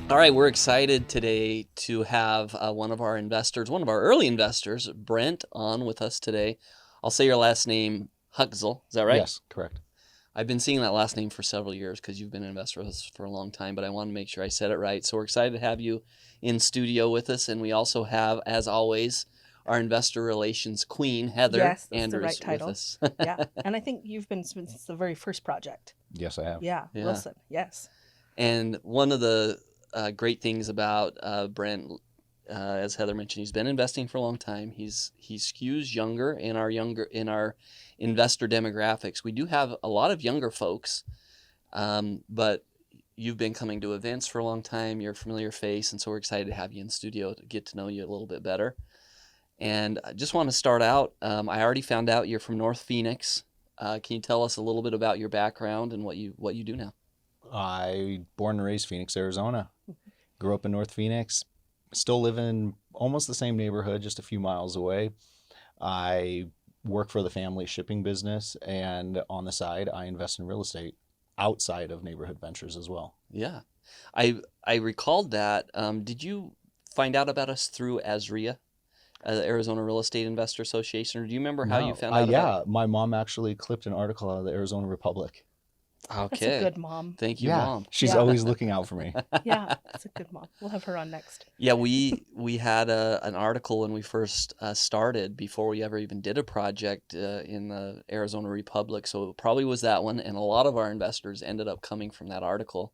All right, we're excited today to have one of our investors, one of our early investors, Brent, on with us today. I'll say your last name, Huczel. Is that right? Yes, correct. I've been seeing that last name for several years because you've been an investor with us for a long time, but I want to make sure I said it right. So we're excited to have you in studio with us. And we also have, as always, our investor relations queen, Heather Yes, that's the Andrews, right title. with us. Yeah. And I think you've been since the very first project. Yes, I have. Yeah. Yeah. Wilson. Yes. And one of the great things about Brent, as Heather mentioned, he's been investing for a long time. He skews younger in our investor demographics. We do have a lot of younger folks, but you've been coming to events for a long time. You're a familiar face, and so we're excited to have you in studio to get to know you a little bit better. And I just want to start out. I already found out you're from North Phoenix. Can you tell us a little bit about your background and what you do now? I born and raised Phoenix, Arizona. Grew up in North Phoenix. Still live in almost the same neighborhood, just a few miles away. I work for the family shipping business, and on the side, I invest in real estate outside of neighborhood ventures as well. Yeah, I recalled that. Did you find out about us through ASREA, the Arizona Real Estate Investor Association, or do you remember how you found out? Yeah, my mom actually clipped an article out of the Arizona Republic. Okay, That's a good mom. Thank you, Yeah, Mom. she's Yeah. always looking out for me. Yeah. That's a good mom. We'll have her on next. Yeah, we had an article when we first started before we ever even did a project in the Arizona Republic. So it probably was that one, and a lot of our investors ended up coming from that article.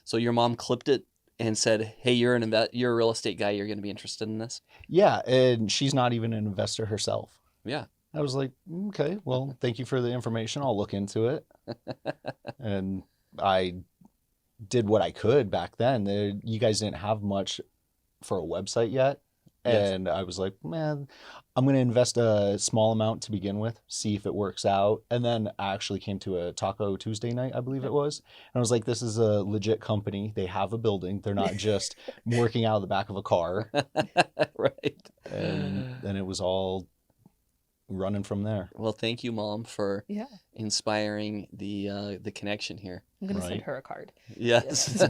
So your mom clipped it and said, "Hey, you're you're a real estate guy. You're going to be interested in this." Yeah, and she's not even an investor herself. Yeah. I was like, okay, well, thank you for the information. I'll look into it. And I did what I could back then. You guys didn't have much for a website yet. Yes. And I was like, man, I'm going to invest a small amount to begin with, see if it works out. And then I actually came to a Taco Tuesday night, I believe it was. And I was like, this is a legit company. They have a building. They're not just working out of the back of a car. Right. And then it was all running from there. Well, thank you, Mom, for Yeah. inspiring the connection here. I'm going to send Right. her a card. Yes.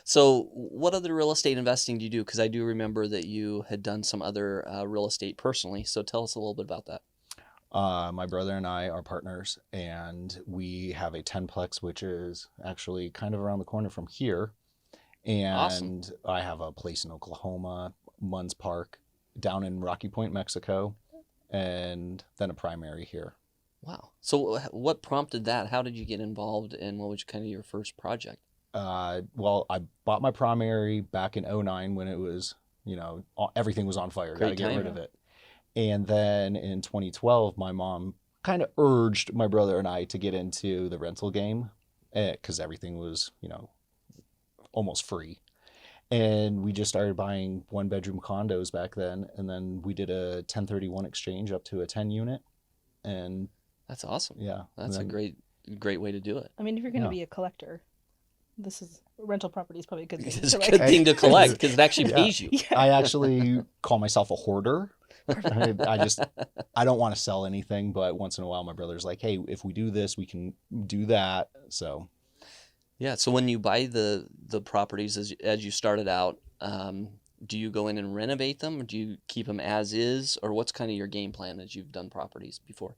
So, what other real estate investing do you do? Because I do remember that you had done some other real estate personally. So, tell us a little bit about that. My brother and I are partners, and we have a 10-plex, which is actually kind of around the corner from here. And Awesome. I have a place in Oklahoma, Munns Park, down in Rocky Point, Mexico, and then a primary here. Wow. So, what prompted that? How did you get involved, and what was kind of your first project? Well, I bought my primary back in '09 when it was, everything was on fire. Got to Great get time. rid of it. And then in 2012, my mom kind of urged my brother and I to get into the rental game because everything was, almost free. And we just started buying one-bedroom condos back then. And then we did a 1031 exchange up to a 10 unit. And That's awesome. yeah. That's a and then- great way to do it. I mean, if you're going to Yeah. be a collector, rental property is probably a good thing. It's a to good like. thing to collect because it actually Yeah. pays you. Yeah. I actually call myself a hoarder. I don't want to sell anything, but once in a while my brother's like, hey, if we do this, we can do that. So Yeah. So when you buy the properties as you started out, do you go in and renovate them, or do you keep them as is, or what's kind of your game plan as you've done properties before?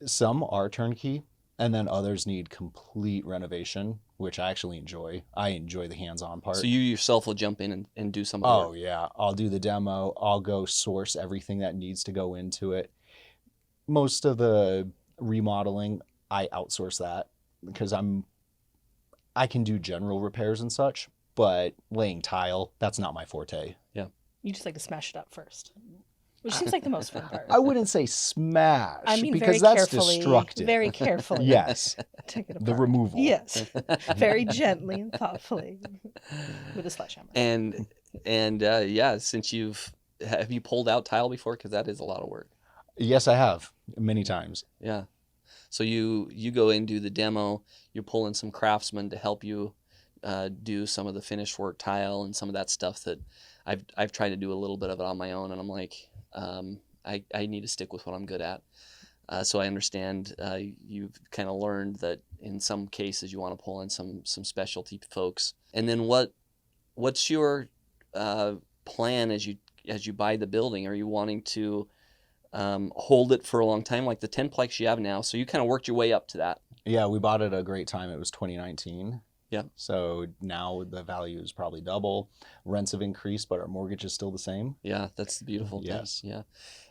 some are turnkey and then others need complete renovation, which I actually enjoy. I enjoy the hands-on part. So you yourself will jump in and do some of the Oh work. yeah, I'll do the demo. I'll go source everything that needs to go into it. Most of the remodeling, I outsource that because I can do general repairs and such, but laying tile, that's not my forte. You just like to smash it up first, which seems like the most fun part. I wouldn't say smash I mean, because very that's carefully. destructive. Very carefully. Yes, Take it apart. the removal. Yes. Very gently and thoughtfully with a sledgehammer. And yeah, since have you pulled out tile before? Because that is a lot of work. Yes, I have many times. Yeah. So you go in, do the demo. You pull in some craftsmen to help you do some of the finished work tile and some of that stuff that I've tried to do a little bit of it on my own, and I'm like, I need to stick with what I'm good at. So I understand you've kind of learned that in some cases you want to pull in some specialty folks. And then what what's your plan as you buy the building? Are you wanting to hold it for a long time, like the 10plex you have now? So you kind of worked your way up to that. Yeah, we bought it at a great time. It was 2019. Yeah. So now the value is probably double. Rents have increased, but our mortgage is still the same. Yeah, that's the beautiful thing. Yes. Yeah.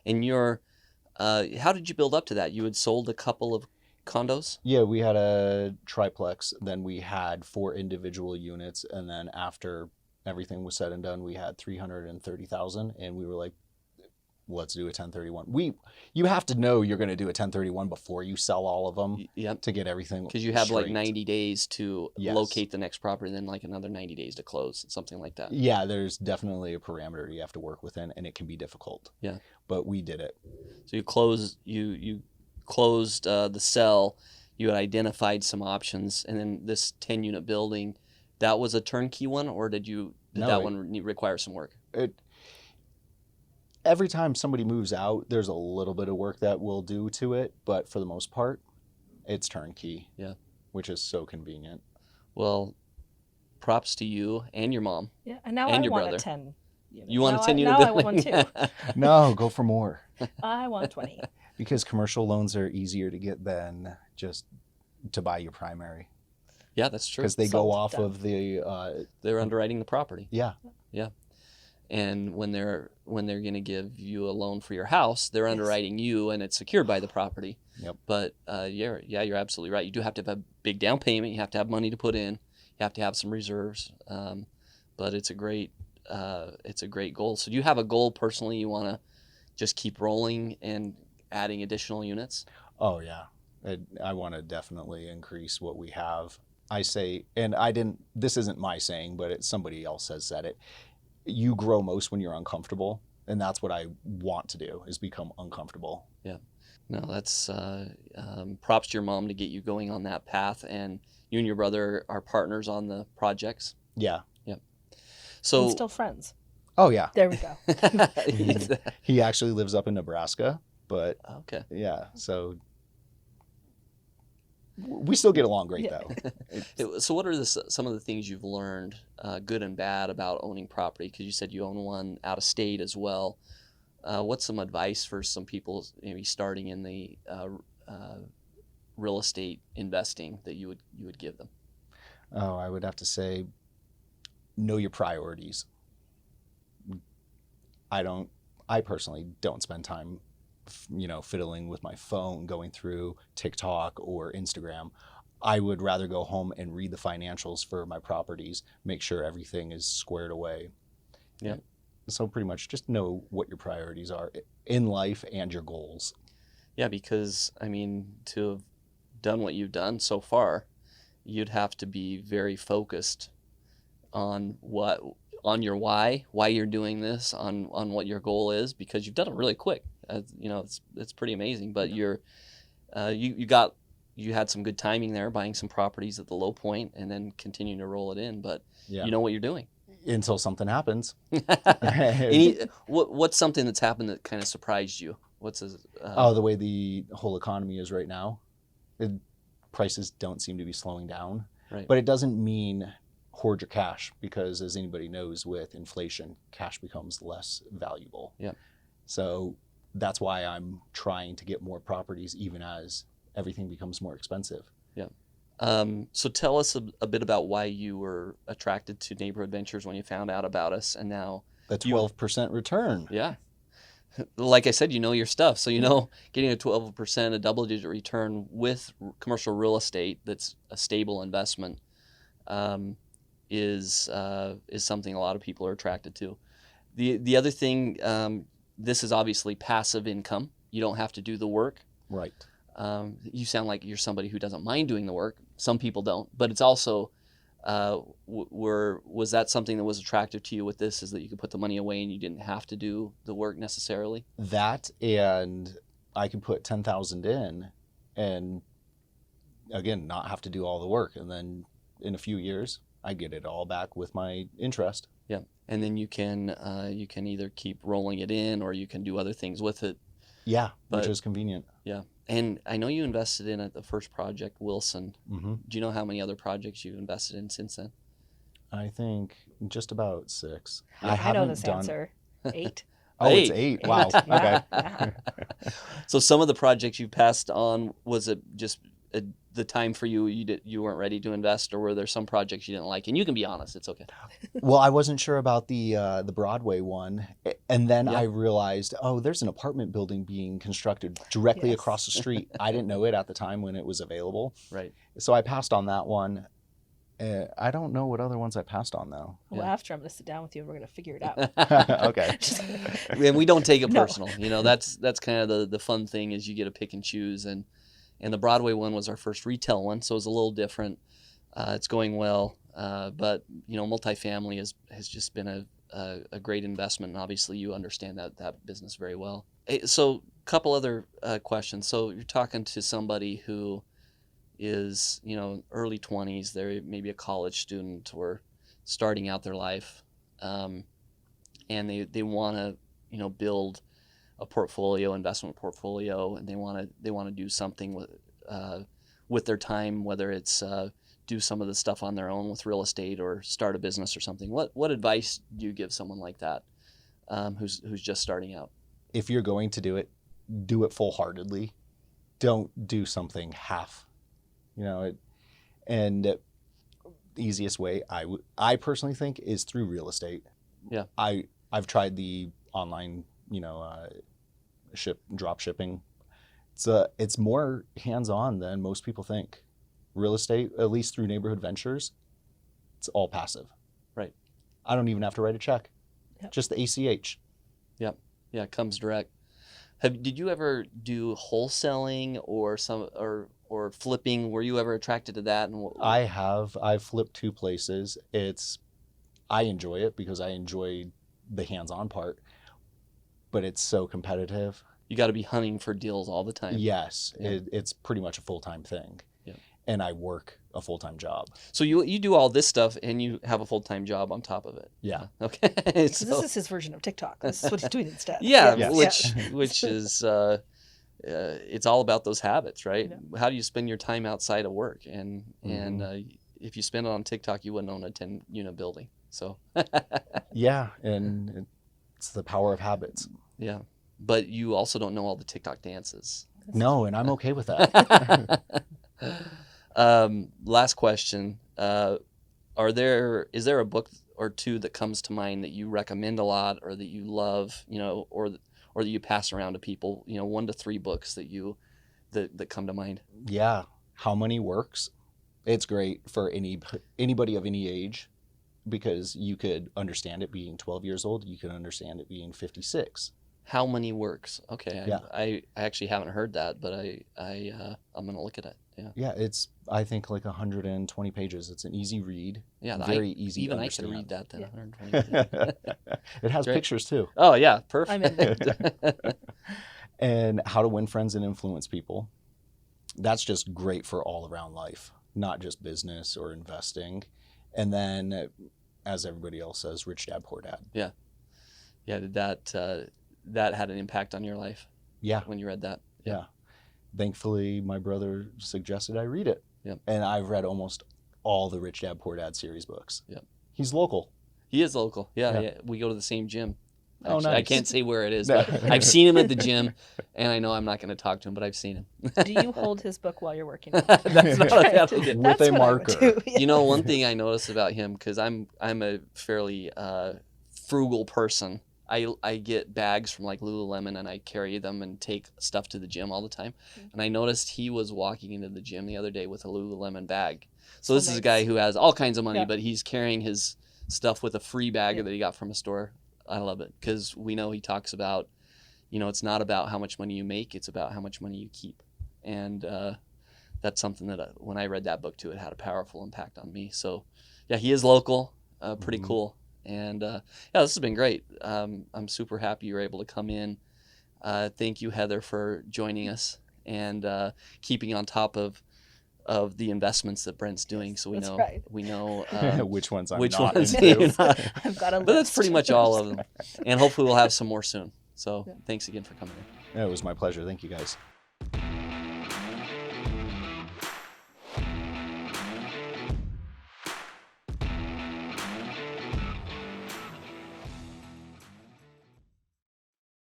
And how did you build up to that? You had sold a couple of condos? Yeah, we had a triplex, then we had 4 individual units, and then after everything was said and done, we had 330,000, and we were like, let's do a 1031. You have to know you're going to do a 1031 before you sell all of them. Yep. To get everything Because you have like straight. 90 days to Yes. locate the next property, and then like another 90 days to close, something like that. Yeah, there's definitely a parameter you have to work within, and it can be difficult. Yeah. But we did it. So you closed the sell. You had identified some options, and then this 10-unit building, that was a turnkey one, or did No, that one require some work? Every time somebody moves out, there's a little bit of work that we'll do to it, but for the most part, it's turnkey. Yeah. Which is so convenient. Well, props to you and your mom. Yeah, and now And I your want brother. a 10 unit. You want Now a 10-unit now building? I want 2. No, go for more. I want 20. Because commercial loans are easier to get than just to buy your primary. Yeah, that's true. Because they Sold. go off Done. of the, They're underwriting the property. yeah. And when they're going to give you a loan for your house, they're underwriting you, and it's secured by the property. Yep. But you're absolutely right. You do have to have a big down payment. You have to have money to put in. You have to have some reserves. But it's a great goal. So do you have a goal personally? You want to just keep rolling and adding additional units? Oh, yeah. I want to definitely increase what we have. I say, and this isn't my saying, but somebody else has said it. You grow most when you're uncomfortable. And that's what I want to do, is become uncomfortable. Yeah. No, that's props to your mom to get you going on that path. And you and your brother are partners on the projects. Yeah. Yep. So And still friends. Oh, yeah. There we go. He actually lives up in Nebraska, but Okay. yeah, so we still get along great, Yeah. though. So what are some of the things you've learned, good and bad, about owning property? Because you said you own one out of state as well. What's some advice for some people maybe starting in the real estate investing that you would give them? Oh, I would have to say, know your priorities. I personally don't spend time, fiddling with my phone, going through TikTok or Instagram. I would rather go home and read the financials for my properties, make sure everything is squared away. Yeah. So pretty much just know what your priorities are in life and your goals. Yeah, because to have done what you've done so far, you'd have to be very focused on your why you're doing this, on what your goal is, because you've done it really quick. It's pretty amazing. But you had some good timing there, buying some properties at the low point and then continuing to roll it in. But Yeah. you know what you're doing. Until something happens. What's something that's happened that kind of surprised you? The way the whole economy is right now, prices don't seem to be slowing down. Right. But it doesn't mean hoard your cash, because as anybody knows, with inflation, cash becomes less valuable. Yeah. So that's why I'm trying to get more properties, even as everything becomes more expensive. Yeah. So tell us a bit about why you were attracted to Neighborhood Ventures when you found out about us, and now The 12% return. yeah. Like I said, you know your stuff. So getting a 12%, a double-digit return with commercial real estate that's a stable investment is something a lot of people are attracted to. The other thing, this is obviously passive income. You don't have to do the work. Right. You sound like you're somebody who doesn't mind doing the work. Some people don't, but it's also was that something that was attractive to you with this, is that you could put the money away and you didn't have to do the work necessarily? That, and I can put 10,000 in and again, not have to do all the work. And then in a few years, I get it all back with my interest. Yeah. And then you can either keep rolling it in, or you can do other things with it. Yeah, But- which is convenient. Yeah. And I know you invested in the first project, Wilson. Mm-hmm. Do you know how many other projects you've invested in since then? I think just about 6. I know haven't this done. answer. 8. Oh, it's 8. 8. Wow. Okay. Yeah. So some of the projects you passed on, was it just the time for you? You weren't ready to invest, or were there some projects you didn't like? And you can be honest; it's okay. Well, I wasn't sure about the Broadway one, and then Yeah. I realized, oh, there's an apartment building being constructed directly Yes. across the street. I didn't know it at the time when it was available, Right. so I passed on that one. I don't know what other ones I passed on though. Well, Yeah. after I'm going to sit down with you and we're going to figure it out. Okay. Just- And we don't take it No. personal. That's kind of the fun thing, is you get to pick and choose. And the Broadway one was our first retail one, so it's a little different. It's going well, but multifamily has just been a great investment, and obviously you understand that business very well. So, a couple other questions. So, you're talking to somebody who is early 20s. They're maybe a college student or starting out their life, and they want to build a investment portfolio, and they want to do something with their time, whether it's do some of the stuff on their own with real estate or start a business or something. What advice do you give someone like that, who's just starting out? If you're going to do it full-heartedly. Don't do something half. And the easiest way I personally think is through real estate. Yeah. I've tried the online, drop shipping. It's more hands-on than most people think. Real estate, at least through Neighborhood Ventures, it's all passive. Right. I don't even have to write a check. Yep. Just the ACH. Yep. Yeah, it comes direct. Did you ever do wholesaling or or flipping? Were you ever attracted to that? And I have. I've flipped 2 places. I enjoy it because I enjoy the hands-on part, but it's so competitive. you got to be hunting for deals all the time. Yes, Yeah. it's pretty much a full-time thing. Yeah. And I work a full-time job. So you do all this stuff and you have a full-time job on top of it. Yeah. Okay. So this is his version of TikTok. This is what he's doing instead. Yeah, Yes. which is it's all about those habits, right? Yeah. How do you spend your time outside of work? And Mm-hmm. if you spend it on TikTok, you wouldn't own a 10-unit building. So Yeah, and it's the power of habits. yeah, but you also don't know all the TikTok dances. No, and I'm okay with that. Last question: is there a book or two that comes to mind that you recommend a lot, or that you love, or that you pass around to people? 1 to 3 books that come to mind. Yeah, How Money Works. It's great for anybody of any age, because you could understand it being 12 years old. You could understand it being 56. How Money Works. Okay, Yeah. I actually haven't heard that, but I'm gonna look at it. Yeah, Yeah, it's, I think, like 120 pages. It's an easy read. yeah. Very easy to Even I could understand. read that then. Yeah. 120. It has Great. pictures too. Oh yeah, perfect. I'm in there. And How to Win Friends and Influence People. That's just great for all around life, not just business or investing. And then, as everybody else says, Rich Dad, Poor Dad. Yeah. Did that had an impact on your life Yeah, when you read that? yeah. Thankfully, my brother suggested I read it. Yep. And I've read almost all the Rich Dad, Poor Dad series books. Yep. He's local. He is local. Yeah. Yeah. We go to the same gym. Oh, Actually, I nice. can't say where it is, No. but I've seen him at the gym, and I know I'm not going to talk to him, but I've seen him. Do you hold his book while you're working? That's not a bad idea. With That's a what I would marker. do. One thing I noticed about him, because I'm a fairly frugal person. I get bags from like Lululemon, and I carry them and take stuff to the gym all the time. And I noticed he was walking into the gym the other day with a Lululemon bag. So this is a nice. guy who has all kinds of money, Yeah. but he's carrying his stuff with a free bag Yeah. that he got from a store. I love it, because we know he talks about, it's not about how much money you make, it's about how much money you keep. And that's something that when I read that book too, it had a powerful impact on me. So yeah, he is local, pretty Mhm. cool. And yeah, this has been great. I'm super happy you were able to come in. Thank you, Heather, for joining us and keeping on top of the investments that Brent's doing. So That's right. we know Which ones I'm which not ones into. you're not. I've got a list. But that's pretty much all of them. And hopefully we'll have some more soon. So Yeah. thanks again for coming in. Yeah, it was my pleasure. Thank you, guys.